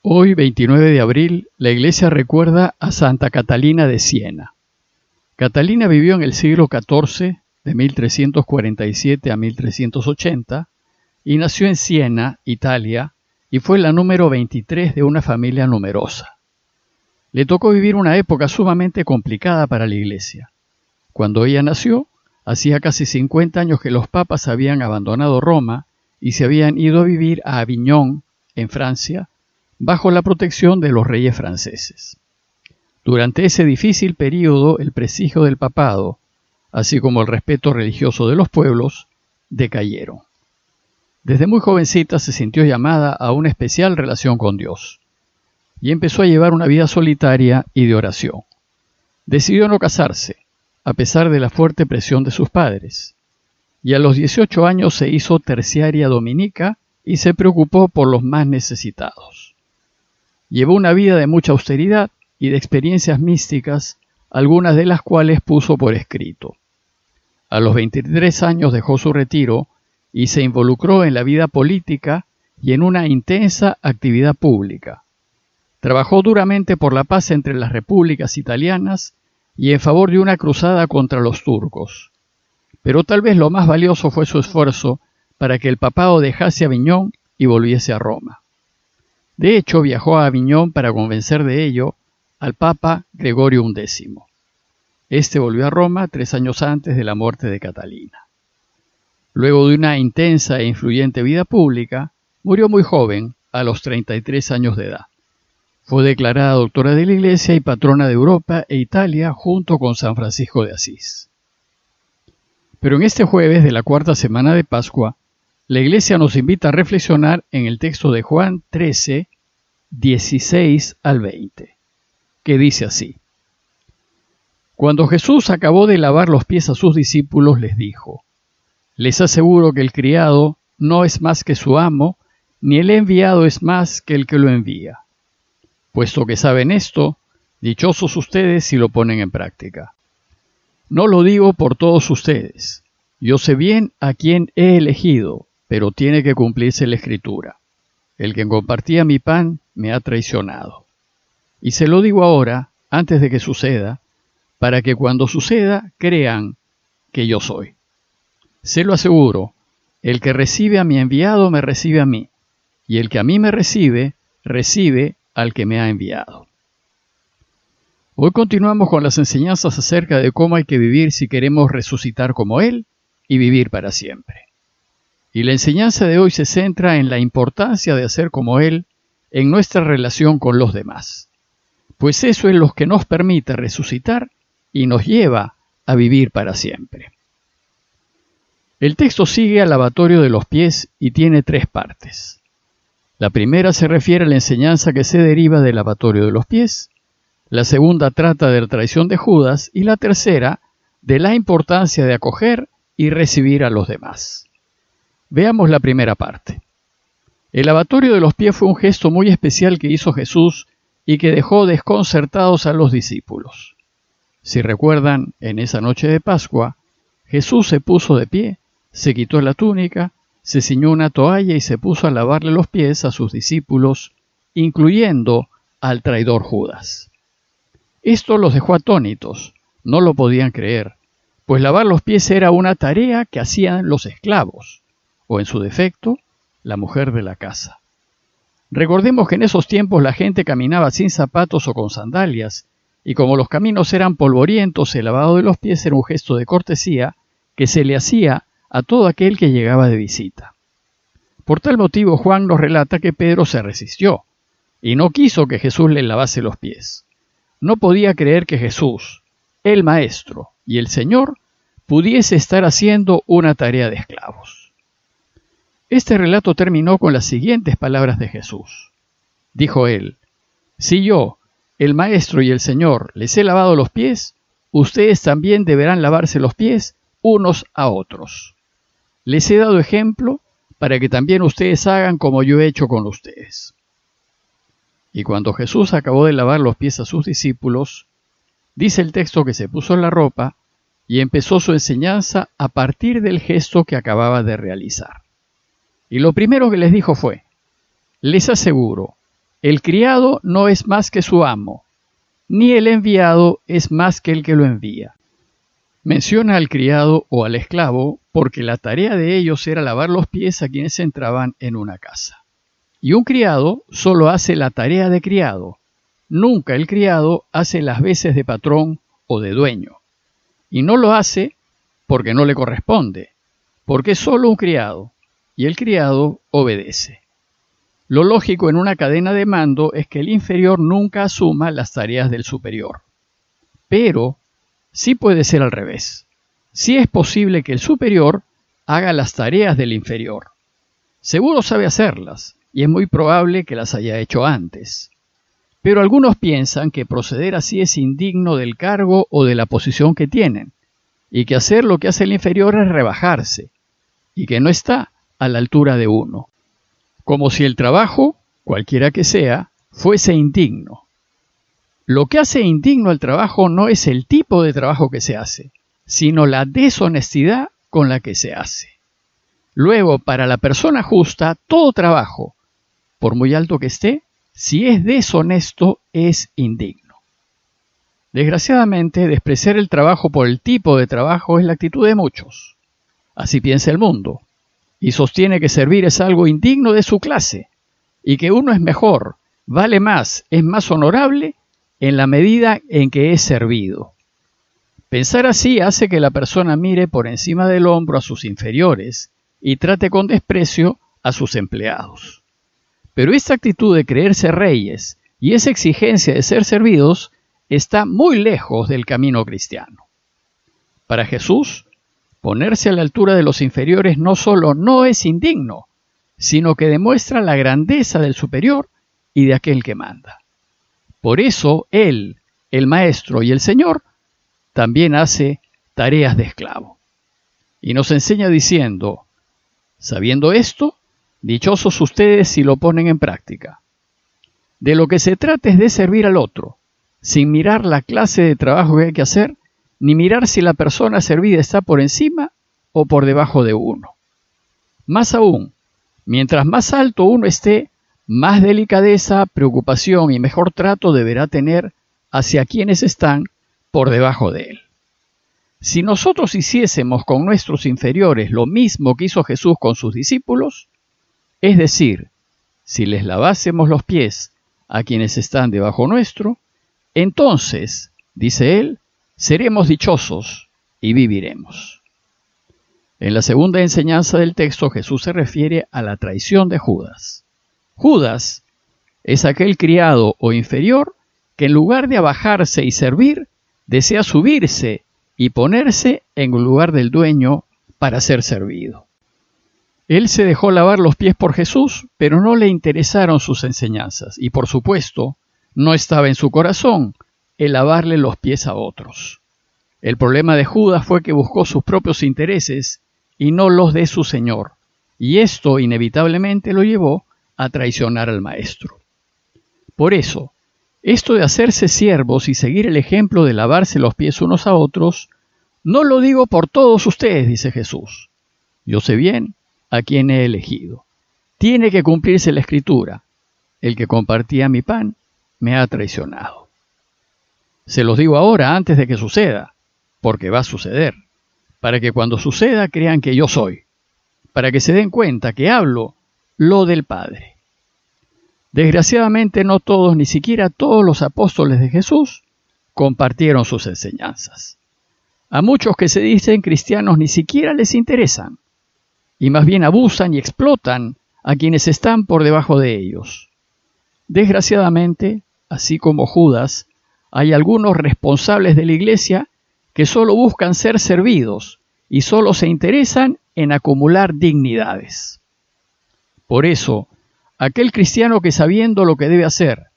Hoy, 29 de abril, la Iglesia recuerda a Santa Catalina de Siena. Catalina vivió en el siglo XIV, de 1347 a 1380, y nació en Siena, Italia, y fue la número 23 de una familia numerosa. Le tocó vivir una época sumamente complicada para la Iglesia. Cuando ella nació, hacía casi 50 años que los papas habían abandonado Roma y se habían ido a vivir a Aviñón, en Francia, bajo la protección de los reyes franceses. Durante ese difícil período, el prestigio del papado, así como el respeto religioso de los pueblos, decayeron. Desde muy jovencita se sintió llamada a una especial relación con Dios y empezó a llevar una vida solitaria y de oración. Decidió no casarse, a pesar de la fuerte presión de sus padres, y a los 18 años se hizo terciaria dominica y se preocupó por los más necesitados. Llevó una vida de mucha austeridad y de experiencias místicas, algunas de las cuales puso por escrito. A los 23 años dejó su retiro y se involucró en la vida política y en una intensa actividad pública. Trabajó duramente por la paz entre las repúblicas italianas y en favor de una cruzada contra los turcos. Pero tal vez lo más valioso fue su esfuerzo para que el papado dejase Aviñón y volviese a Roma. De hecho, viajó a Aviñón para convencer de ello al Papa Gregorio XI. Este volvió a Roma 3 años antes de la muerte de Catalina. Luego de una intensa e influyente vida pública, murió muy joven, a los 33 años de edad. Fue declarada doctora de la Iglesia y patrona de Europa e Italia junto con San Francisco de Asís. Pero en este jueves de la cuarta semana de Pascua, la Iglesia nos invita a reflexionar en el texto de Juan 13, 16 al 20, que dice así: Cuando Jesús acabó de lavar los pies a sus discípulos, les dijo: Les aseguro que el criado no es más que su amo, ni el enviado es más que el que lo envía. Puesto que saben esto, dichosos ustedes si lo ponen en práctica. No lo digo por todos ustedes. Yo sé bien a quién he elegido, pero tiene que cumplirse la Escritura. El que compartía mi pan me ha traicionado. Y se lo digo ahora, antes de que suceda, para que cuando suceda crean que yo soy. Se lo aseguro, el que recibe a mi enviado me recibe a mí, y el que a mí me recibe, recibe al que me ha enviado. Hoy continuamos con las enseñanzas acerca de cómo hay que vivir si queremos resucitar como Él y vivir para siempre. Y la enseñanza de hoy se centra en la importancia de hacer como Él en nuestra relación con los demás, pues eso es lo que nos permite resucitar y nos lleva a vivir para siempre. El texto sigue al lavatorio de los pies y tiene 3 partes. La primera se refiere a la enseñanza que se deriva del lavatorio de los pies, la segunda trata de la traición de Judas y la tercera de la importancia de acoger y recibir a los demás. Veamos la primera parte. El lavatorio de los pies fue un gesto muy especial que hizo Jesús y que dejó desconcertados a los discípulos. Si recuerdan, en esa noche de Pascua, Jesús se puso de pie, se quitó la túnica, se ciñó una toalla y se puso a lavarle los pies a sus discípulos, incluyendo al traidor Judas. Esto los dejó atónitos, no lo podían creer, pues lavar los pies era una tarea que hacían los esclavos, o en su defecto, la mujer de la casa. Recordemos que en esos tiempos la gente caminaba sin zapatos o con sandalias, y como los caminos eran polvorientos, el lavado de los pies era un gesto de cortesía que se le hacía a todo aquel que llegaba de visita. Por tal motivo, Juan nos relata que Pedro se resistió, y no quiso que Jesús le lavase los pies. No podía creer que Jesús, el Maestro y el Señor, pudiese estar haciendo una tarea de esclavos. Este relato terminó con las siguientes palabras de Jesús. Dijo él: Si yo, el Maestro y el Señor, les he lavado los pies, ustedes también deberán lavarse los pies unos a otros. Les he dado ejemplo para que también ustedes hagan como yo he hecho con ustedes. Y cuando Jesús acabó de lavar los pies a sus discípulos, dice el texto que se puso la ropa y empezó su enseñanza a partir del gesto que acababa de realizar. Y lo primero que les dijo fue: les aseguro El criado no es más que su amo, ni el enviado es más que el que lo envía. Menciona al criado o al esclavo porque la tarea de ellos era lavar los pies a quienes entraban en una casa. Y un criado solo hace la tarea de criado. Nunca el criado hace las veces de patrón o de dueño. Y no lo hace porque no le corresponde, porque es solo un criado, y el criado obedece. Lo lógico en una cadena de mando es que el inferior nunca asuma las tareas del superior. Pero sí puede ser al revés. Sí es posible que el superior haga las tareas del inferior. Seguro sabe hacerlas, y es muy probable que las haya hecho antes. Pero algunos piensan que proceder así es indigno del cargo o de la posición que tienen, y que hacer lo que hace el inferior es rebajarse, y que no está a la altura de uno. Como si el trabajo, cualquiera que sea, fuese indigno. Lo que hace indigno al trabajo no es el tipo de trabajo que se hace, sino la deshonestidad con la que se hace. Luego, para la persona justa, todo trabajo, por muy alto que esté, si es deshonesto, es indigno. Desgraciadamente, despreciar el trabajo por el tipo de trabajo es la actitud de muchos. Así piensa el mundo, y sostiene que servir es algo indigno de su clase, y que uno es mejor, vale más, es más honorable en la medida en que es servido. Pensar así hace que la persona mire por encima del hombro a sus inferiores y trate con desprecio a sus empleados. Pero esta actitud de creerse reyes y esa exigencia de ser servidos está muy lejos del camino cristiano. Para Jesús, ponerse a la altura de los inferiores no solo no es indigno, sino que demuestra la grandeza del superior y de aquel que manda. Por eso Él, el Maestro y el Señor, también hace tareas de esclavo. Y nos enseña diciendo, sabiendo esto, dichosos ustedes si lo ponen en práctica. De lo que se trata es de servir al otro, sin mirar la clase de trabajo que hay que hacer, ni mirar si la persona servida está por encima o por debajo de uno. Más aún, mientras más alto uno esté, más delicadeza, preocupación y mejor trato deberá tener hacia quienes están por debajo de él. Si nosotros hiciésemos con nuestros inferiores lo mismo que hizo Jesús con sus discípulos, es decir, si les lavásemos los pies a quienes están debajo nuestro, entonces, dice él, seremos dichosos y viviremos. En la segunda enseñanza del texto, Jesús se refiere a la traición de Judas. Judas es aquel criado o inferior que en lugar de abajarse y servir, desea subirse y ponerse en el lugar del dueño para ser servido. Él se dejó lavar los pies por Jesús, pero no le interesaron sus enseñanzas y, por supuesto, no estaba en su corazón el lavarle los pies a otros. El problema de Judas fue que buscó sus propios intereses y no los de su Señor, y esto inevitablemente lo llevó a traicionar al Maestro. Por eso, esto de hacerse siervos y seguir el ejemplo de lavarse los pies unos a otros, no lo digo por todos ustedes, dice Jesús. Yo sé bien a quién he elegido. Tiene que cumplirse la Escritura. El que compartía mi pan me ha traicionado. Se los digo ahora antes de que suceda, porque va a suceder, para que cuando suceda crean que yo soy, para que se den cuenta que hablo lo del Padre. Desgraciadamente no todos, ni siquiera todos los apóstoles de Jesús, compartieron sus enseñanzas. A muchos que se dicen cristianos ni siquiera les interesan, y más bien abusan y explotan a quienes están por debajo de ellos. Desgraciadamente, así como Judas, hay algunos responsables de la iglesia que solo buscan ser servidos y solo se interesan en acumular dignidades. Por eso, aquel cristiano que sabiendo lo que debe hacer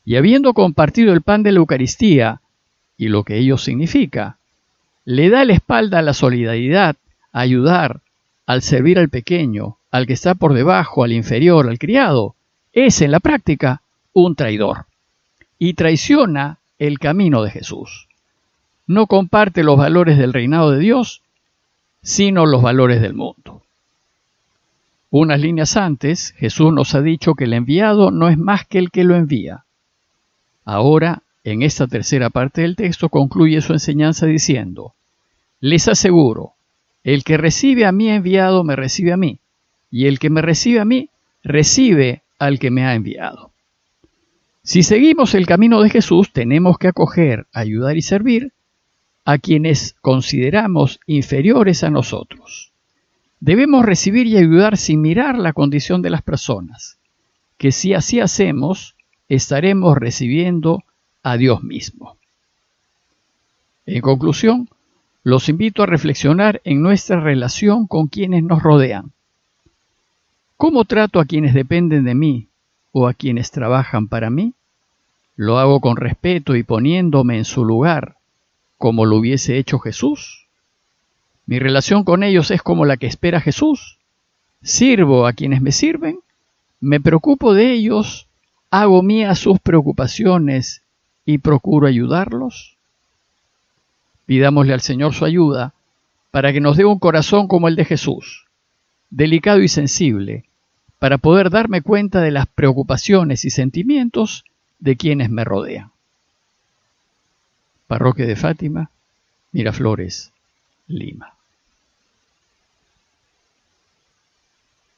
y habiendo compartido el pan de la Eucaristía y lo que ello significa, le da la espalda a la solidaridad, a ayudar, al servir al pequeño, al que está por debajo, al inferior, al criado, es en la práctica un traidor y traiciona el camino de Jesús. No comparte los valores del reinado de Dios, sino los valores del mundo. Unas líneas antes, Jesús nos ha dicho que el enviado no es más que el que lo envía. Ahora, en esta tercera parte del texto, concluye su enseñanza diciendo: les aseguro, el que recibe a mi enviado me recibe a mí, y el que me recibe a mí recibe al que me ha enviado. Si seguimos el camino de Jesús, tenemos que acoger, ayudar y servir a quienes consideramos inferiores a nosotros. Debemos recibir y ayudar sin mirar la condición de las personas, que si así hacemos, estaremos recibiendo a Dios mismo. En conclusión, los invito a reflexionar en nuestra relación con quienes nos rodean. ¿Cómo trato a quienes dependen de mí o a quienes trabajan para mí? ¿Lo hago con respeto y poniéndome en su lugar, como lo hubiese hecho Jesús? ¿Mi relación con ellos es como la que espera Jesús? ¿Sirvo a quienes me sirven? ¿Me preocupo de ellos? ¿Hago mías sus preocupaciones y procuro ayudarlos? Pidámosle al Señor su ayuda para que nos dé un corazón como el de Jesús, delicado y sensible, para poder darme cuenta de las preocupaciones y sentimientos de quienes me rodean. Parroquia de Fátima, Miraflores, Lima.